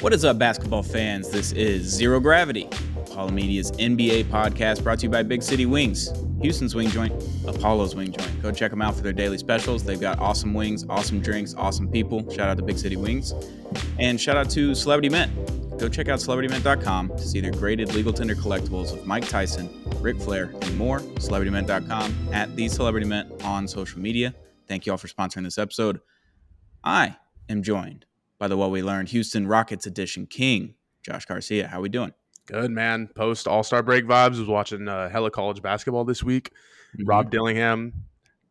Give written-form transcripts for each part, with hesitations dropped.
What is up, basketball fans? This is Zero Gravity, Apollo Media's NBA podcast brought to you by Big City Wings, Houston's wing joint, Apollo's wing joint. Go check them out for their daily specials. They've got awesome wings, awesome drinks, awesome people. Shout out to Big City Wings. And shout out to Celebrity Mint. Go check out CelebrityMint.com to see their graded legal tender collectibles of Mike Tyson, Ric Flair, and more. CelebrityMint.com, at the Celebrity Mint on social media. Thank you all for sponsoring this episode. I am joined by the What We Learned Houston Rockets edition king, Josh Garcia. How we doing? Good, man. Post All-Star break vibes. Was watching hella college basketball this week. Rob Dillingham,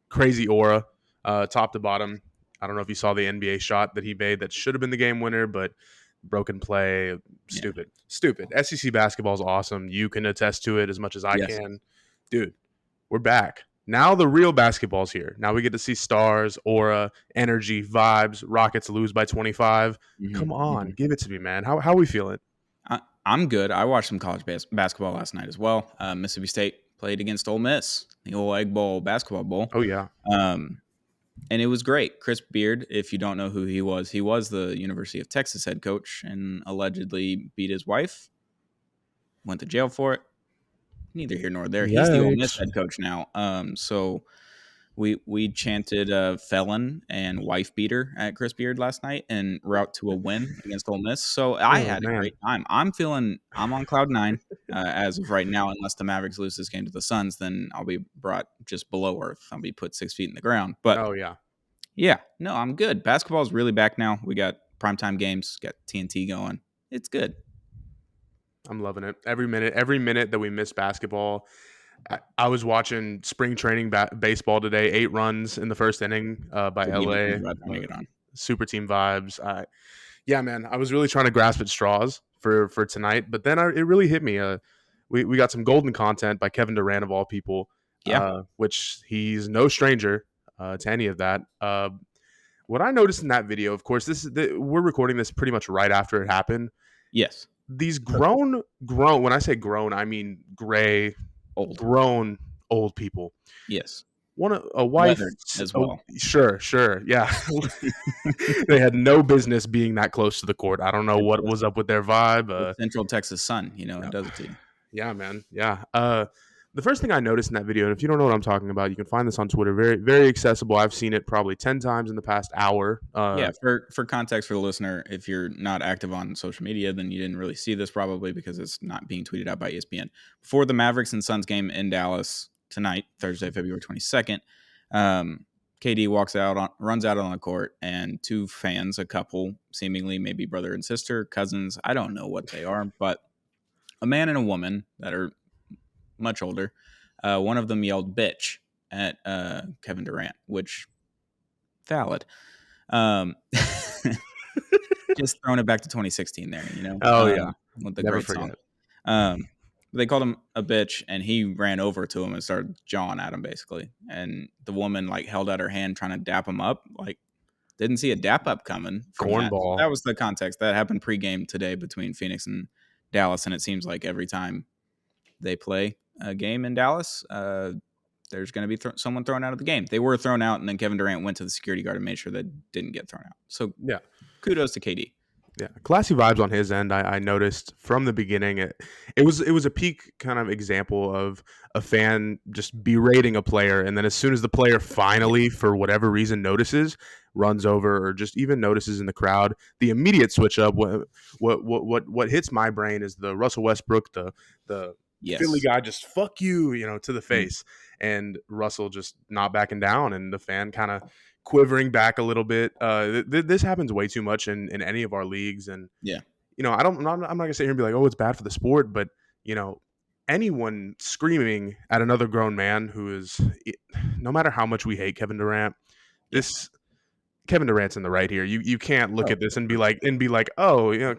crazy aura, top to bottom. I don't know if you saw the NBA shot that he made that should have been the game winner, but broken play, stupid. SEC basketball is awesome. You can attest to it as much as I can. Dude, we're back. Now the real basketball's here. Now we get to see stars, aura, energy, vibes. Rockets lose by 25. Come on, give it to me, man. How are we feeling? I'm good. I watched some college basketball last night as well. Mississippi State played against Ole Miss, the old Egg Bowl basketball bowl. Oh, yeah. And it was great. Chris Beard, if you don't know who he was the University of Texas head coach and allegedly beat his wife. Went to jail for it. Neither here nor there. He's the Ole Miss head coach now. So we chanted felon and wife beater at Chris Beard last night en route to a win against Ole Miss. So I had a great time. I'm on cloud nine as of right now. Unless the Mavericks lose this game to the Suns, then I'll be brought just below earth. I'll be put 6 feet in the ground. But no, I'm good. Basketball is really back now. We got primetime games, got TNT going. It's good. I'm loving it. Every minute that we miss basketball. I was watching spring training baseball today. 8 runs in the first inning by LA. Super team vibes. Man, I was really trying to grasp at straws for tonight, but then it really hit me. We got some golden content by Kevin Durant of all people, which he's no stranger to any of that. What I noticed in that video, of course, we're recording this pretty much right after it happened. Yes. These grown, when I say grown, I mean gray, grown old people. Yes. A wife as well. Sure. Yeah. They had no business being that close to the court. I don't know what was up with their vibe. Central Texas sun, it does it to you. Yeah, man. Yeah. The first thing I noticed in that video, and if you don't know what I'm talking about, you can find this on Twitter. Very, very accessible. I've seen it probably 10 times in the past hour. For context for the listener, if you're not active on social media, then you didn't really see this probably because it's not being tweeted out by ESPN. Before the Mavericks and Suns game in Dallas tonight, Thursday, February 22nd, KD runs out on the court, and 2 fans, a couple, seemingly maybe brother and sister, cousins, I don't know what they are, but a man and a woman that are much older, one of them yelled bitch at Kevin Durant, which valid. Just throwing it back to 2016 there, with the Never great forget. song. They called him a bitch, and he ran over to him and started jawing at him basically, and the woman held out her hand trying to dap him up, didn't see a dap up coming. Cornball. That was the context. That happened pregame today between Phoenix and Dallas, and it seems like every time they play a game in Dallas, there's going to be someone thrown out of the game. They were thrown out, and then Kevin Durant went to the security guard and made sure they didn't get thrown out. So kudos to KD. Yeah, classy vibes on his end. I noticed from the beginning. It was a peak kind of example of a fan just berating a player, and then as soon as the player finally, for whatever reason, notices, runs over, or just even notices in the crowd, the immediate switch up. What hits my brain is the Russell Westbrook, the Philly guy, just fuck you, to the face, and Russell just not backing down, and the fan kind of quivering back a little bit. This happens way too much in any of our leagues, and I'm not gonna sit here and be like, oh, it's bad for the sport, but anyone screaming at another grown man who is, no matter how much we hate Kevin Durant, Kevin Durant's in the right here. You can't look at this and be like, oh,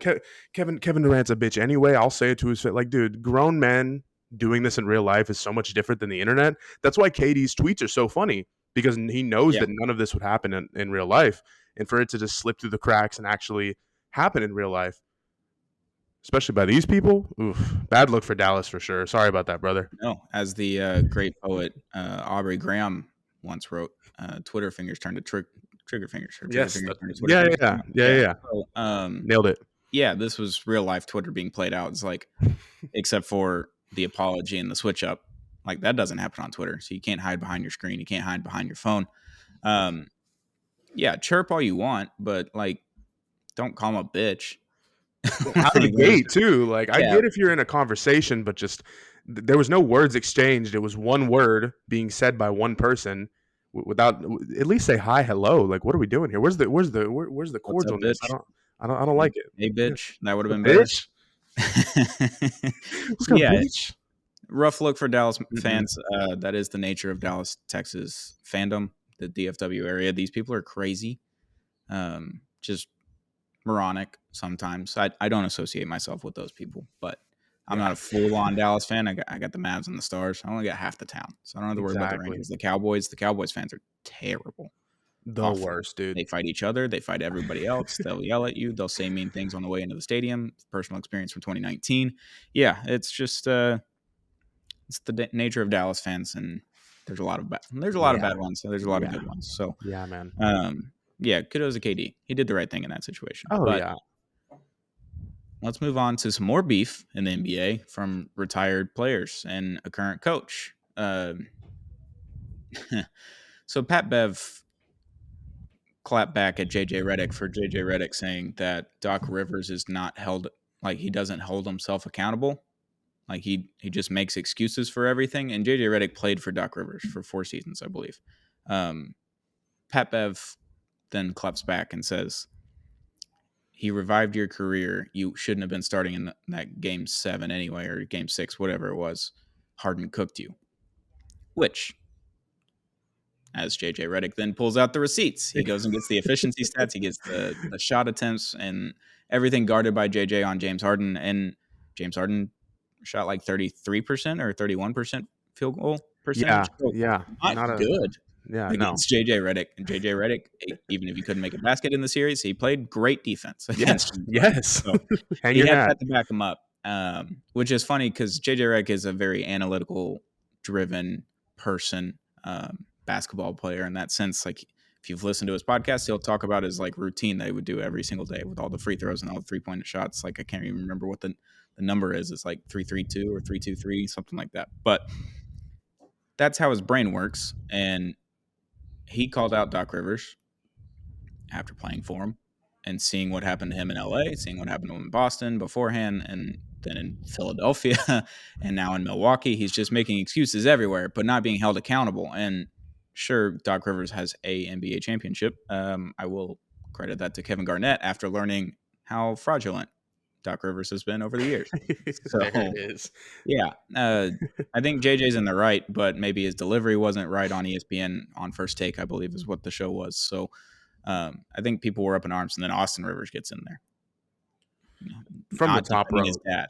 Kevin Durant's a bitch anyway. I'll say it to his face. Dude, grown men doing this in real life is so much different than the internet. That's why KD's tweets are so funny, because he knows that none of this would happen in real life, and for it to just slip through the cracks and actually happen in real life, especially by these people, bad look for Dallas for sure. Sorry about that, brother. No, as the great poet Aubrey Graham once wrote, Twitter fingers turn to trigger fingers. Yes. Fingers turn to Twitter fingers. Yeah. So, Nailed it. yeah, this was real life Twitter being played out. It's like, except for the apology and the switch up, like that doesn't happen on Twitter. So you can't hide behind your screen. You can't hide behind your phone. Um, yeah, chirp all you want, but like, don't call him a bitch. Out of the Like, there's, gate too. Like I yeah, get if you're in a conversation, but just there was no words exchanged. It was one word being said by one person without at least say hi, hello. Like what are we doing here? Where's the what's up, cordialness? bitch? I don't like it. Hey, Yeah. bitch. That would have A been better. bitch. Let's So go, yeah, bitch. rough look for Dallas Mm-mm. fans. That is the nature of Dallas, Texas fandom, the DFW area. These people are crazy, just moronic sometimes. I don't associate myself with those people, but I'm Yeah, not a full on Dallas fan. I got the Mavs and the Stars. I only got half the town, so I don't have to worry about the exactly. Rangers. The Cowboys fans are terrible, The awful. worst, dude. They fight each other. They fight everybody else. They'll yell at you. They'll say mean things on the way into the stadium. Personal experience from 2019. Yeah, it's just it's the nature of Dallas fans, and there's a lot of Yeah, bad ones. So there's a lot of yeah, good ones. So yeah, man. yeah, kudos to KD. He did the right thing in that situation. Oh But yeah. let's move on to some more beef in the NBA from retired players and a current coach. So Pat Bev clapped back at JJ Reddick for JJ Reddick saying that Doc Rivers is not held, like he doesn't hold himself accountable. Like he just makes excuses for everything. And JJ Reddick played for Doc Rivers for 4 seasons, I believe. Um, Pat Bev then claps back and says, he revived your career. You shouldn't have been starting in that game 7 anyway, or game 6, whatever it was. Harden cooked you. Which, as JJ Reddick then pulls out the receipts, he goes and gets the efficiency stats. He gets the shot attempts and everything guarded by JJ on James Harden. And James Harden shot like 33% or 31% field goal Yeah, percentage. So yeah. not Not a good yeah, no. against JJ Reddick. And JJ Reddick, even if he couldn't make a basket in the series, he played great defense against Yes, James Harden. yes. So Hang he your had hat. that to back him up, which is funny because JJ Redick is a very analytical driven person, basketball player in that sense. Like if you've listened to his podcast, he'll talk about his like routine that he would do every single day with all the free throws and all the 3-point shots. Like I can't even remember what the number is. It's like 3-3-2 or 3-2-3, something like that. But that's how his brain works. And he called out Doc Rivers after playing for him and seeing what happened to him in LA, seeing what happened to him in Boston beforehand, and then in Philadelphia, and now in Milwaukee. He's just making excuses everywhere, but not being held accountable. And sure, Doc Rivers has a NBA championship. I will credit that to Kevin Garnett after learning how fraudulent Doc Rivers has been over the years. There it So is. yeah, I think JJ's in the right, but maybe his delivery wasn't right on ESPN on First Take, I believe is what the show was. So I think people were up in arms, and then Austin Rivers gets in there, From the not top defending his row. dad.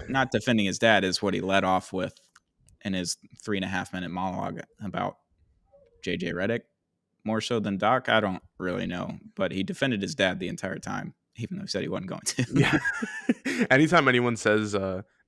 Not defending his dad is what he led off with in his 3.5 minute monologue about JJ Redick. More so than Doc, I don't really know, but he defended his dad the entire time, even though he said he wasn't going to. Yeah. Anytime anyone says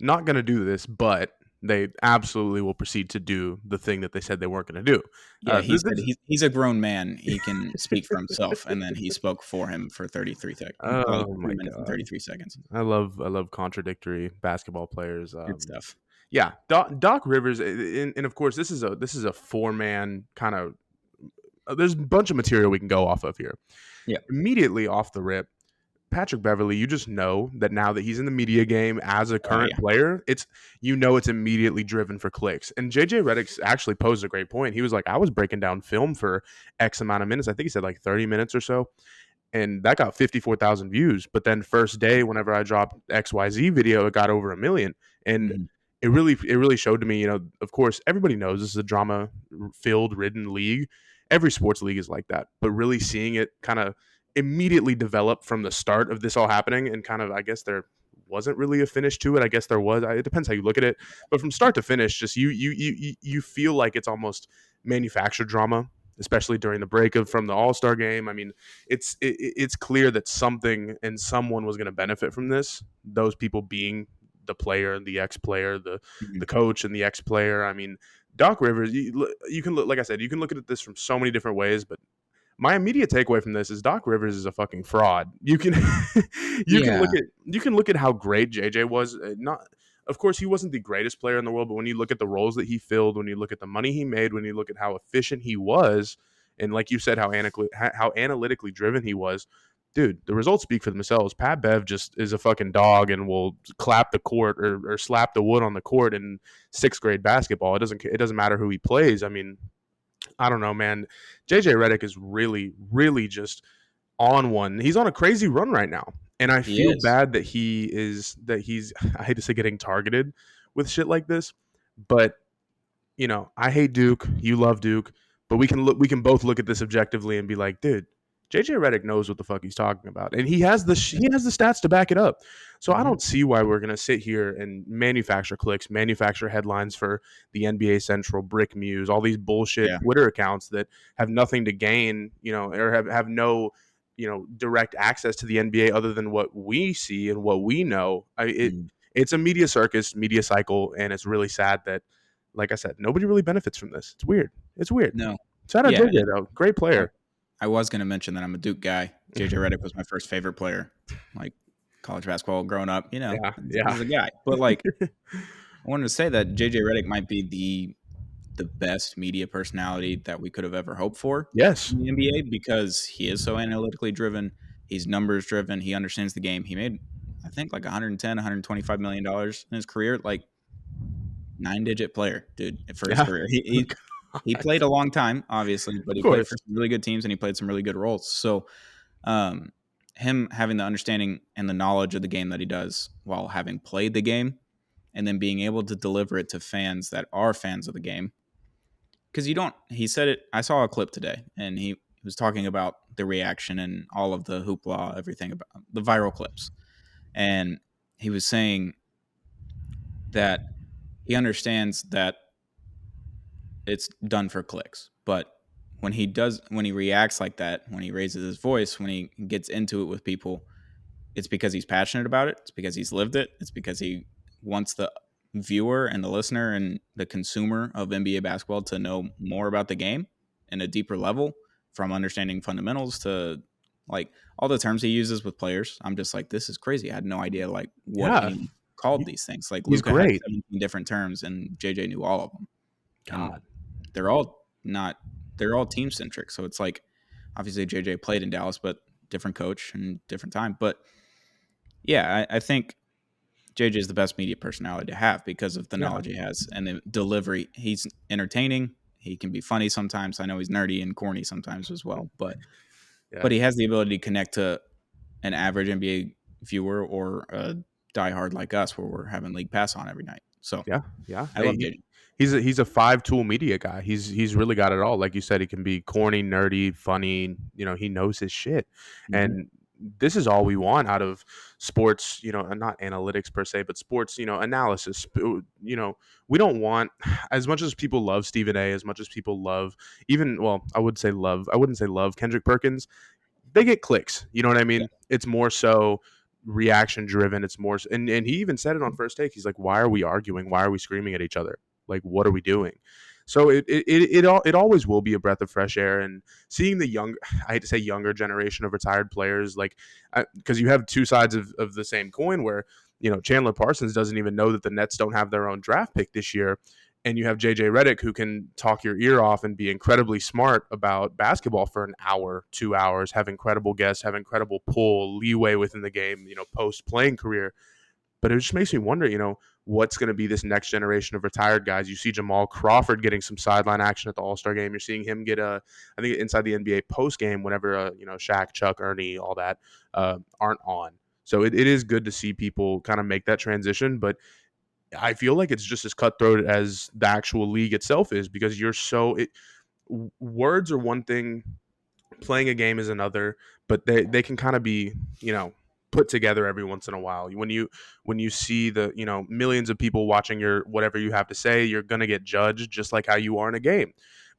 not going to do this, but they absolutely will proceed to do the thing that they said they weren't going to do. Yeah, he said This, he's a grown man. He can speak for himself, and then he spoke for him for 33 seconds, like oh 3 my minutes and god. 33 seconds. I love contradictory basketball players. Good stuff. Yeah, Doc Rivers, and of course this is a 4-man kind of. There's a bunch of material we can go off of here. Yeah. Immediately off the rip, Patrick Beverley, you just know that now that he's in the media game as a Oh current yeah. player, it's immediately driven for clicks. And JJ Redick actually posed a great point. He was like, I was breaking down film for X amount of minutes. I think he said like 30 minutes or so. And that got 54,000 views. But then first day, whenever I dropped XYZ video, it got over 1 million. And Mhm. it really showed to me, of course, everybody knows this is a drama filled, ridden league. Every sports league is like that. But really seeing it kind of immediately develop from the start of this all happening, and kind of, I guess there wasn't really a finish to it. I guess there was. It depends how you look at it. But from start to finish, just you feel like it's almost manufactured drama, especially during the break from the All-Star game. I mean, it's clear that something and someone was going to benefit from this. Those people being the player, the ex-player, Mhm. the coach, and the ex-player. I mean, Doc Rivers. You can look, like I said, you can look at this from so many different ways, but my immediate takeaway from this is Doc Rivers is a fucking fraud. You can Yeah. you can look at how great JJ was. Not of course he wasn't the greatest player in the world, but when you look at the roles that he filled, when you look at the money he made, when you look at how efficient he was, and like you said, how analytically driven he was, dude, the results speak for themselves. Pat Bev just is a fucking dog and will clap the court or slap the wood on the court in sixth grade basketball. It doesn't matter who he plays. I mean, I don't know, man. JJ Reddick is really, really just on one. He's on a crazy run right now. And I He feel is. bad that he's I hate to say getting targeted with shit like this, but I hate Duke, you love Duke, but we can both look at this objectively and be like, dude, JJ Redick knows what the fuck he's talking about, and he has the stats to back it up. So I Mhm. don't see why we're gonna sit here and manufacture clicks, manufacture headlines for the NBA Central, Brick Muse, all these bullshit Yeah. Twitter accounts that have nothing to gain, or have no direct access to the NBA other than what we see and what we know. Mm. It's a media circus, media cycle, and it's really sad that, like I said, nobody really benefits from this. It's weird. It's weird. No. Shout out Yeah, JJ though, great I player. I was gonna mention that I'm a Duke guy. JJ Redick was my first favorite player, like college basketball growing up. Yeah, He's yeah, a guy. But like, I wanted to say that JJ Redick might be the best media personality that we could have ever hoped for yes, in the NBA because he is so analytically driven. He's numbers driven. He understands the game. He made, I think, like 110, 125 million dollars in his career. Like 9-digit player, dude, for his yeah. career. Oh, He God. played a long time, obviously, but Of he played for course. some really good teams and he played some really good roles. So, um, him having the understanding and the knowledge of the game that he does while having played the game and then being able to deliver it to fans that are fans of the game. Because he said it, I saw a clip today and he was talking about the reaction and all of the hoopla, everything about the viral clips. And he was saying that he understands that it's done for clicks. But when he reacts like that, when he raises his voice, when he gets into it with people, it's because he's passionate about it. It's because he's lived it. It's because he wants the viewer and the listener and the consumer of NBA basketball to know more about the game in a deeper level, from understanding fundamentals to like all the terms he uses with players. I'm just like, this is crazy. I had no idea like what Yeah, anyone called he- these things. Like he's Luca had great. 17 different terms and JJ knew all of them. And God. they're all not they're all team centric. So it's like obviously JJ played in Dallas, but different coach and different time. But yeah, I think JJ is the best media personality to have because of the Yeah, knowledge he has and the delivery. He's entertaining. He can be funny sometimes. I know he's nerdy and corny sometimes as well, yeah, but he has the ability to connect to an average NBA viewer or a diehard like us, where we're having league pass on every night. So yeah, yeah. I love JJ. He's a five tool media guy. He's really got it all. Like you said, he can be corny, nerdy, funny. He knows his shit, Mm-hmm. and this is all we want out of sports. And not analytics per se, but sports. Analysis. We don't want as much as people love Stephen A. As much as people love I would say love. I wouldn't say love Kendrick Perkins. They get clicks. You know what I Yeah. mean? It's more so reaction driven. It's more, and he even said it on First Take. He's like, "Why are we arguing? Why are we screaming at each other? Like, what are we doing?" So it always will be a breath of fresh air, and seeing the young, I hate to say younger generation of retired players, like because you have two sides of the same coin where Chandler Parsons doesn't even know that the Nets don't have their own draft pick this year, and you have JJ Redick who can talk your ear off and be incredibly smart about basketball for an hour, 2 hours, have incredible guests, have incredible pull, leeway within the game, post playing career. But it just makes me wonder, what's going to be this next generation of retired guys. You see Jamal Crawford getting some sideline action at the All-Star game. You're seeing him get I think inside the NBA post game whenever, Shaq, Chuck, Ernie, all that aren't on. So it is good to see people kind of make that transition, but I feel like it's just as cutthroat as the actual league itself is because words are one thing, playing a game is another, but they can kind of be, put together every once in a while. When you see the, millions of people watching your whatever you have to say, you're going to get judged just like how you are in a game.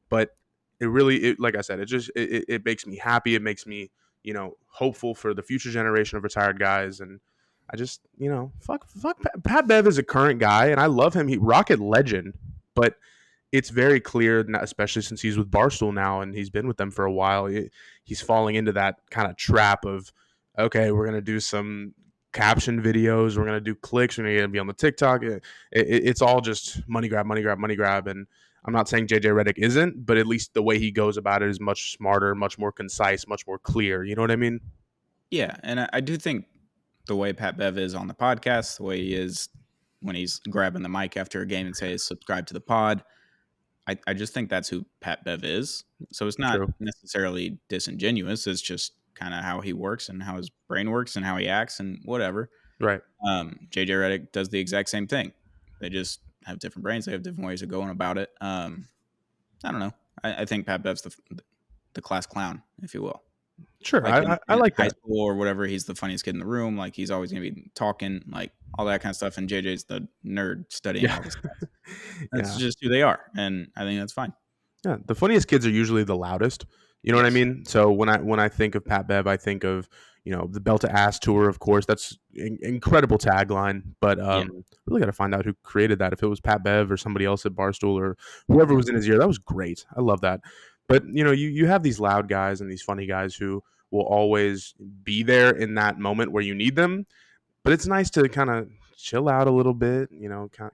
But like I said, it makes me happy. It makes me, hopeful for the future generation of retired guys. And I just, fuck Pat Bev is a current guy and I love him. He Rocket legend, but it's very clear, especially since he's with Barstool now and he's been with them for a while. He's falling into that kind of trap of, okay, we're gonna do some caption videos, we're gonna do clicks, we're gonna be on the TikTok. It's all just money grab, money grab, money grab. And I'm not saying JJ Reddick isn't, but at least the way he goes about it is much smarter, much more concise, much more clear. You know what I mean? Yeah, and I do think the way Pat Bev is on the podcast, the way he is when he's grabbing the mic after a game and says subscribe to the pod, I just think that's who Pat Bev is. So it's not True. necessarily disingenuous. It's just kind of how he works and how his brain works and how he acts and whatever. Right. JJ Reddick does the exact same thing. They just have different brains. They have different ways of going about it. I don't know. I think Pat Bev's the class clown, if you will. Sure. Like I like high that. school or whatever, he's the funniest kid in the room. Like he's always going to be talking, like all that kind of stuff. And JJ's the nerd studying all this stuff. That's just who they are, and I think that's fine. Yeah, the funniest kids are usually the loudest. You know what I mean? So when I think of Pat Bev, I think of the Belt to Ass tour. Of course, that's incredible tagline. But really got to find out who created that. If it was Pat Bev or somebody else at Barstool or whoever was in his ear, that was great. I love that. But you have these loud guys and these funny guys who will always be there in that moment where you need them. But it's nice to kind of chill out a little bit,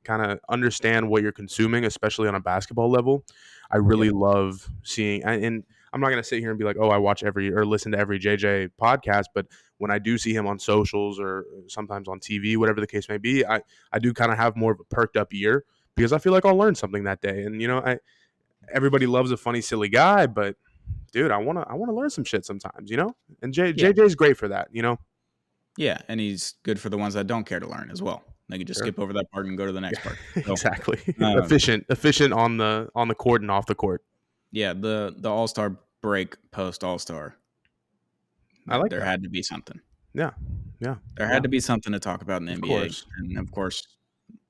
kind of understand what you're consuming, especially on a basketball level. I really love seeing, and I'm not going to sit here and be like, oh, I watch every or listen to every JJ podcast, but when I do see him on socials or sometimes on TV, whatever the case may be, I do kind of have more of a perked up ear because I feel like I'll learn something that day. And everybody loves a funny, silly guy, but dude, I want to learn some shit sometimes, And JJ's great for that, Yeah, and he's good for the ones that don't care to learn as well. They can just skip over that part and go to the next part. So, exactly. Efficient on the court and off the court. Yeah, the All-Star break post All-Star. There had to be something. Yeah. There had to be something to talk about in the NBA. And of course,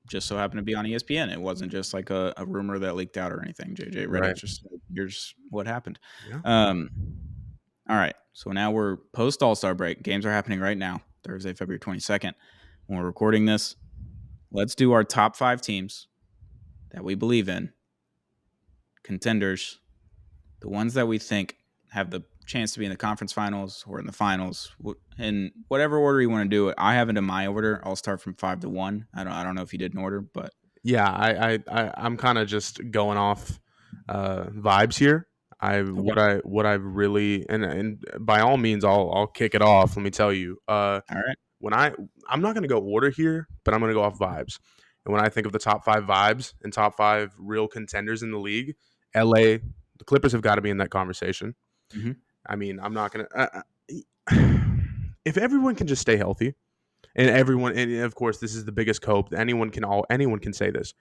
just so happened to be on ESPN. It wasn't just like a rumor that leaked out or anything. JJ Reddick just said, here's what happened. Yeah. All right. So now we're post All-Star break. Games are happening right now, Thursday, February 22nd. When we're recording this, let's do our top 5 teams that we believe in, contenders, the ones that we think have the chance to be in the conference finals or in the finals, in whatever order you want to do it. I have it in my order. I'll start from 5 to 1. I don't know if you did an order, but yeah, I'm kind of just going off vibes here. What I've really and by all means I'll kick it off. Let me tell you. All right. When I'm not going to go order here, but I'm going to go off vibes. And when I think of the top 5 vibes and top 5 real contenders in the league, LA, the Clippers have got to be in that conversation. Mm-hmm. I mean, I'm not going to if everyone can just stay healthy and of course this is the biggest hope. Anyone can say this.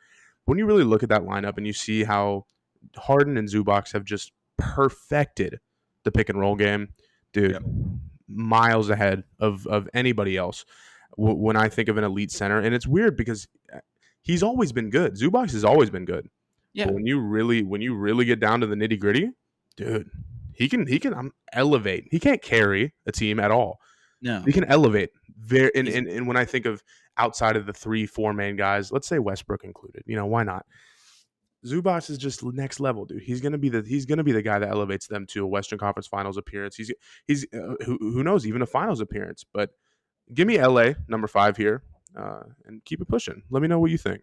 When you really look at that lineup and you see how Harden and Zubac have just perfected the pick and roll game, dude. Yep. Miles ahead of anybody else when I think of an elite center. And it's weird because he's always been good. Zubac has always been good. Yeah. But when you really get down to the nitty gritty, dude, he can elevate. He can't carry a team at all. No, he can elevate. And when I think of outside of the 3-4 main guys, let's say Westbrook included, why not? Zubac is just next level, dude. He's gonna be the guy that elevates them to a Western Conference Finals appearance. He's who knows, even a Finals appearance. But give me LA number 5 here, and keep it pushing. Let me know what you think.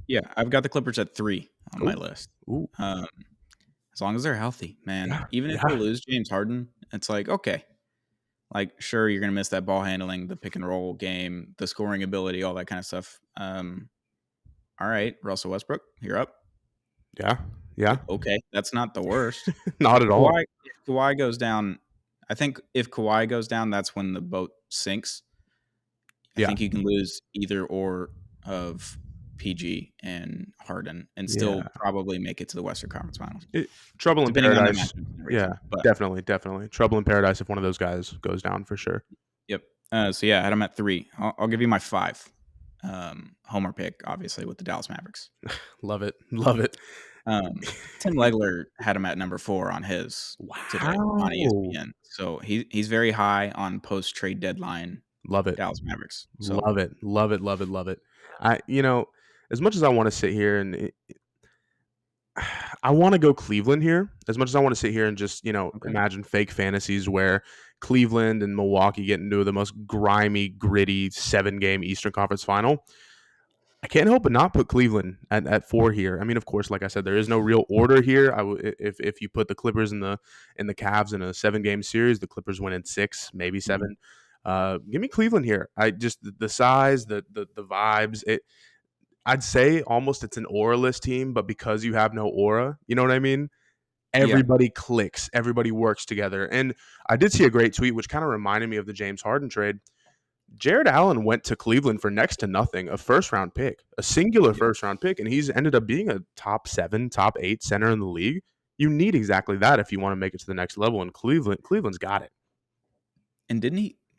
Yeah, I've got the Clippers at 3 on my list. Ooh. As long as they're healthy, man. Yeah, even if they lose James Harden, it's like okay, like sure you're gonna miss that ball handling, the pick and roll game, the scoring ability, all that kind of stuff. All right, Russell Westbrook, you're up. Yeah. Okay, that's not the worst. Not at all. If Kawhi goes down, I think if Kawhi goes down, that's when the boat sinks. I think you can lose either or of PG and Harden and still probably make it to the Western Conference Finals. Trouble in paradise. Yeah, but definitely. Trouble in paradise if one of those guys goes down for sure. Yep. So yeah, I had him at 3. I'll give you my 5. Homer pick, obviously, with the Dallas Mavericks. Love it. Tim Legler had him at number 4 on his today on ESPN. So he's very high on post trade deadline. Love it. Dallas Mavericks. So. Love it. As much as I want to sit here and I want to go Cleveland here as much as I want to sit here and just, Okay. imagine fake fantasies where Cleveland and Milwaukee get into the most grimy, gritty 7-game Eastern Conference final. I can't help but not put Cleveland at 4 here. I mean, of course, like I said, there is no real order here. If you put the Clippers and the Cavs in a 7-game series, the Clippers win in 6, maybe Mhm. 7. Give me Cleveland here. I just the size, the vibes. I'd say almost it's an aura-less team, but because you have no aura, you know what I mean? Yeah. Everybody clicks, everybody works together. And I did see a great tweet, which kind of reminded me of the James Harden trade. Jared Allen went to Cleveland for next to nothing, a first round pick, a singular Yeah. first round pick, and he's ended up being a top 7, top 8 center in the league. You need exactly that if you want to make it to the next level. And Cleveland's got it. And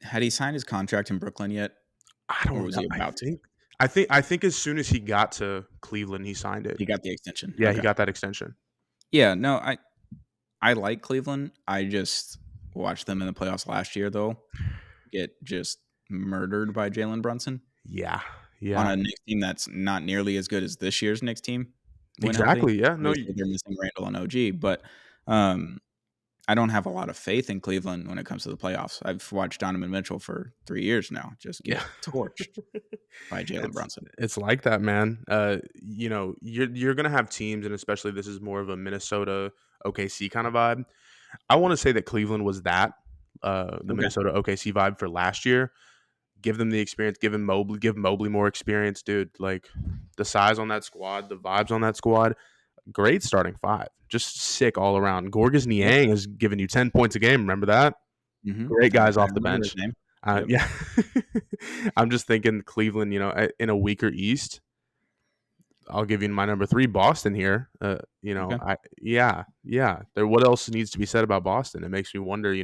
had he signed his contract in Brooklyn yet, I or don't was know. he about to? I think as soon as he got to Cleveland, he signed it. He got the extension. Yeah, he Okay. got that extension. Yeah. No, I like Cleveland. I just watched them in the playoffs last year, though, get just murdered by Jalen Brunson Yeah, on yeah, a Knicks team that's not nearly as good as this year's Knicks team when healthy. exactly. Yeah, no, Obviously, they're missing Randall and OG, but um, I don't have a lot of faith in Cleveland when it comes to the playoffs. I've watched Donovan Mitchell for 3 years now just yeah. get torched by Jalen it's Brunson. it's like that, man. You're gonna have teams, and especially this is more of a Minnesota OKC kind of vibe. I want to say that Cleveland was the Okay. Minnesota OKC vibe for last year. Give them the experience. Give Mobley more experience, dude. Like the size on that squad, the vibes on that squad. Great starting 5, just sick all around. Gorgas Yep. Niang is giving you 10 points a game. Remember that? Mhm. Great I guys off the remember his bench. name. Yep. Yeah, I'm just thinking Cleveland. In a weaker East, I'll give you my number 3, Boston here. Okay. Yeah. There. What else needs to be said about Boston? It makes me wonder.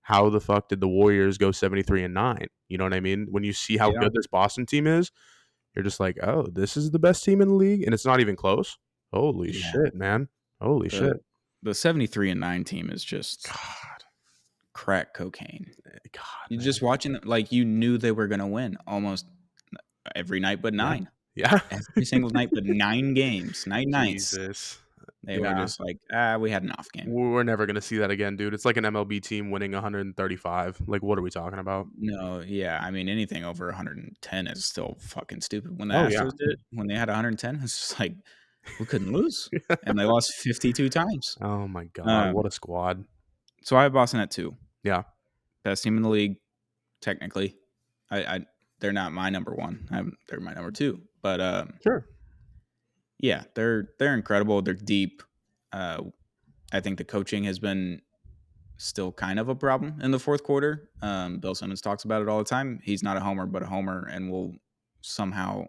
How the fuck did the Warriors go 73-9? You know what I mean? When you see how Yeah. good this Boston team is, you're just like, oh, this is the best team in the league, and it's not even close. Holy Yeah. shit, man! Holy The shit! the 73-9 team is just God, crack cocaine. God, You man. just watching it, like, you knew they were gonna win almost every night but Yeah, 9. yeah. Every single night but 9 games, 9 nights. Jesus. They were Yeah. just like, we had an off game." We're never gonna see that again, dude. It's like an MLB team winning 135. Like, what are we talking about? No, yeah, I mean, anything over 110 is still fucking stupid. When the Oh yeah. Astros did it, when they had 110, it's just like, we couldn't lose, and they lost 52 times. Oh my god, what Um, a squad. so I have Boston at 2. Yeah. Best team in the league, technically. I they're not my number 1. They're my number 2, but, Sure. yeah, they're incredible. They're deep. Uh, I think the coaching has been still kind of a problem in the fourth quarter. Bill Simmons talks about it all the time. He's not a homer, but a homer, and will somehow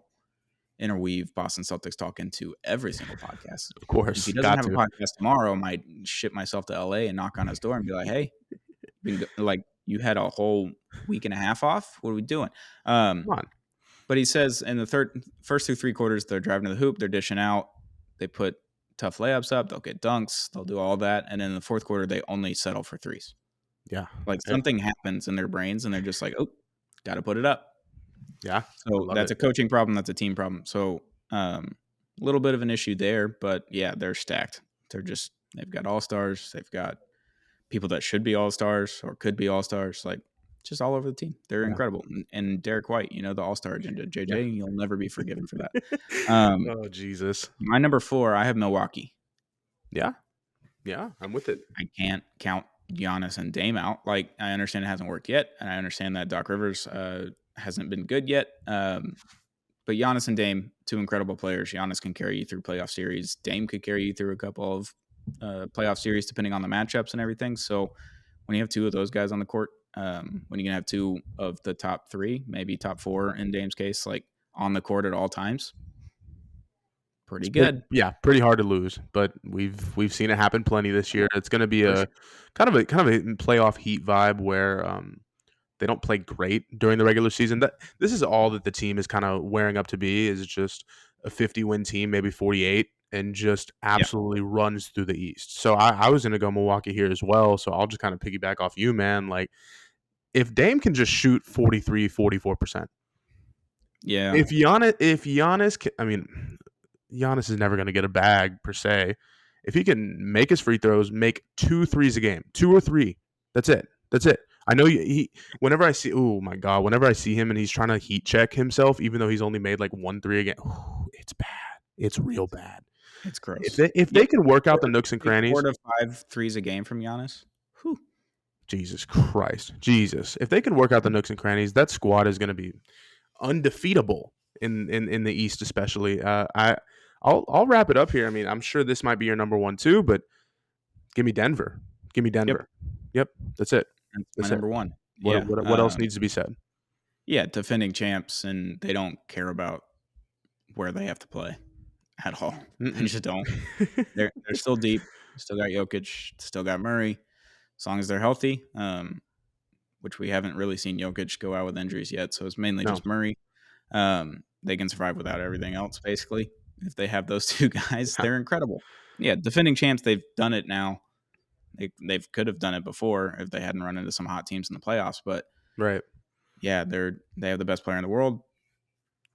interweave Boston Celtics talk into every single podcast. Of If he course. doesn't Got have a to. podcast tomorrow, I might ship myself to LA and knock on his door and be like, "Hey, like you had a whole week and a half off. What are we doing?" Come on. But he says in the first through 3 quarters, they're driving to the hoop, they're dishing out, they put tough layups up, they'll get dunks, they'll do all that, and in the fourth quarter, they only settle for threes. Yeah. Like Okay. something happens in their brains, and they're just like, "Oh, got to put it up." Yeah. I So love that's it. a coaching problem. That's a team problem. So a little bit of an issue there, but yeah, they're stacked. They've got all stars. They've got people that should be all stars or could be all stars. Like just all over the team. They're Yeah. incredible. And Derek White, the all star agenda. Yeah. JJ, you'll never be forgiven for that. Um, Oh Jesus. my number 4, I have Milwaukee. Yeah. Yeah. I'm with it. I can't count Giannis and Dame out. Like I understand it hasn't worked yet, and I understand that Doc Rivers hasn't been good yet. But Giannis and Dame, 2 incredible players. Giannis can carry you through playoff series. Dame could carry you through a couple of playoff series, depending on the matchups and everything. So when you have 2 of those guys on the court, when you can have 2 of the top 3, maybe top 4 in Dame's case, like on the court at all times, pretty good. Yeah, pretty hard to lose, but we've seen it happen plenty this year. It's going to be For a sure. kind of a playoff heat vibe where they don't play great during the regular season. That this is all that the team is kind of wearing up to be is just a 50-win team, maybe 48, and just Yeah. absolutely runs through the East. So I was going to go Milwaukee here as well. So I'll just kind of piggyback off you, man. Like if Dame can just shoot 43, 44%. Yeah. If Giannis, I mean, Giannis is never going to get a bag per se. If he can make his free throws, make 2 threes a game, 2 or 3, that's it. That's it. I know whenever I see, oh my God, whenever I see him and he's trying to heat check himself, even though he's only made like 1 3 again, it's bad. It's real bad. It's If gross. they can work out the nooks and crannies, 4 to 5 threes a game from Giannis. Whew. Jesus Christ, Jesus! If they can work out the nooks and crannies, that squad is going to be undefeatable in the East, especially. I'll wrap it up here. I mean, I'm sure this might be your number 1 too, but give me Denver. Give me Denver. Yep, that's it. That's That's my it. number 1. What else needs to be said? Yeah, defending champs, and they don't care about where they have to play at all. They just don't. They're still deep. Still got Jokic. Still got Murray. As long as they're healthy, which we haven't really seen Jokic go out with injuries yet, so it's mainly just Murray. They can survive without everything else, basically. If they have those 2 guys, they're incredible. Yeah, defending champs, they've done it now. They could have done it before if they hadn't run into some hot teams in the playoffs, but right. Yeah, they have the best player in the world.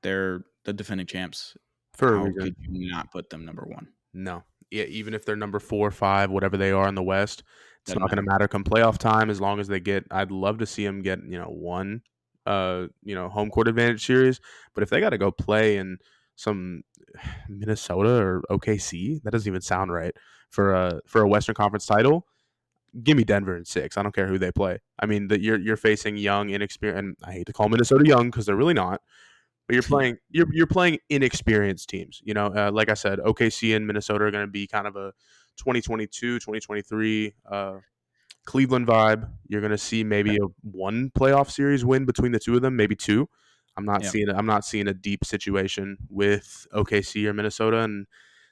They're the defending champs. For How could you not put them number 1? No. Yeah, even if they're number 4 or 5, whatever they are in the West, it's not going to matter. matter come playoff time as long as they get. I'd love to see them get one, home court advantage series. But if they got to go play in some Minnesota or OKC, that doesn't even sound right for a Western Conference title. Give me Denver in 6. I don't care who they play. I mean, you're facing young, inexperienced, and I hate to call Minnesota young because they're really not. But you're playing inexperienced teams. Like I said, OKC and Minnesota are going to be kind of a 2022, 2023 Cleveland vibe. You're going to see maybe a 1 playoff series win between the 2 of them, maybe 2. I'm not seeing a deep situation with OKC or Minnesota, and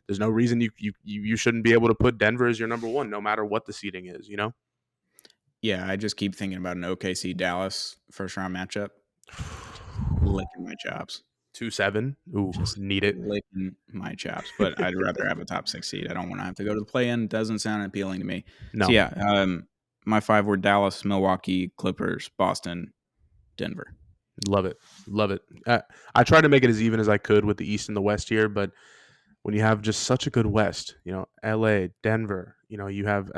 there's no reason you shouldn't be able to put Denver as your number 1, no matter what the seeding is. Yeah, I just keep thinking about an OKC Dallas first round matchup. Licking my chops. 2-7. Ooh, just need it. Licking my chops. But I'd rather have a top 6 seed. I don't want to have to go to the play-in. Doesn't sound appealing to me. No. So yeah, my 5 were Dallas, Milwaukee, Clippers, Boston, Denver. Love it. Love it. I tried to make it as even as I could with the East and the West here, but when you have just such a good West, LA, Denver, you have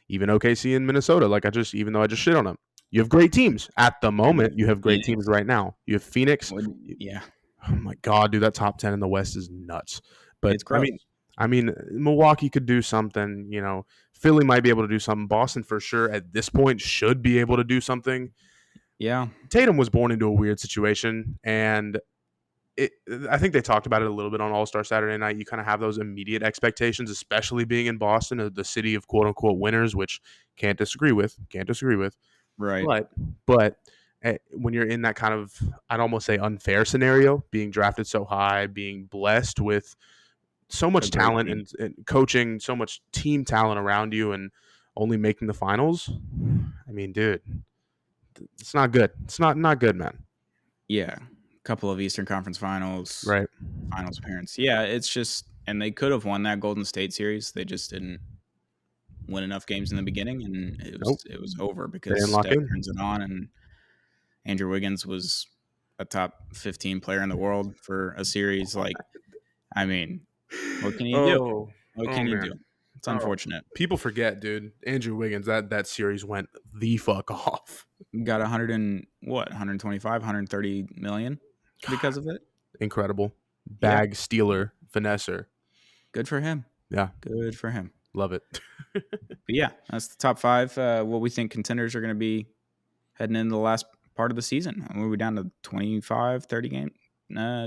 even OKC in Minnesota, even though I just shit on them. You have great teams at the moment. You have great teams right now. You have Phoenix. Yeah. Oh my God, dude, that top 10 in the West is nuts. But it's gross. I mean, Milwaukee could do something. Philly might be able to do something. Boston, for sure, at this point, should be able to do something. Yeah. Tatum was born into a weird situation, and I think they talked about it a little bit on All-Star Saturday Night. You kind of have those immediate expectations, especially being in Boston, the city of quote-unquote winners, which can't disagree with. Right. But when you're in that kind of, I'd almost say unfair scenario, being drafted so high, being blessed with so much talent and coaching, so much team talent around you, and only making the finals, I mean, dude, it's not good. It's not good, man. Yeah. A couple of Eastern Conference Finals. Right. Finals appearance. Yeah, it's just, and they could have won that Golden State series. They just didn't win enough games in the beginning, and it was over because Steph turns it on, and Andrew Wiggins was a top 15 player in the world for a series. Like, I mean, what can you do? What can you do? It's unfortunate. People forget, dude. Andrew Wiggins, that series went the fuck off. Got 125, 130 million because of it. Incredible. Bag stealer, finesser. Good for him. Yeah. Good for him. Love it. But yeah, that's the top 5. What we think contenders are going to be heading into the last part of the season. I mean, we're down to 25, 30 games.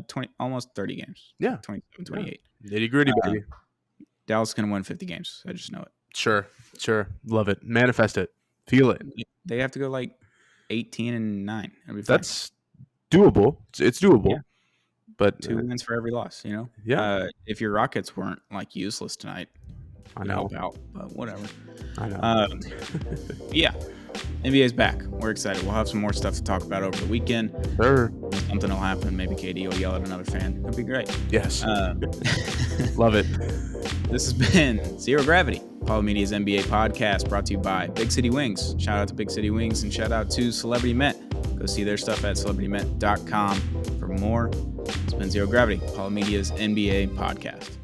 20, almost 30 games. Yeah. 27, 28. Nitty gritty, baby. Dallas is going to win 50 games. I just know it. Sure. Love it. Manifest it. Feel it. They have to go like 18-9. That's doable. It's doable. Yeah. But 2 wins for every loss, Yeah. If your Rockets weren't like useless tonight, I know. help out, but whatever. I know. Yeah. NBA's back. We're excited. We'll have some more stuff to talk about over the weekend. Sure. Something will happen. Maybe KD will yell at another fan. It'll be great. Yes. Love it. This has been Zero Gravity, Apollo Media's NBA podcast, brought to you by Big City Wings. Shout out to Big City Wings and shout out to Celebrity Met. Go see their stuff at celebritymet.com for more. It's been Zero Gravity, Apollo Media's NBA podcast.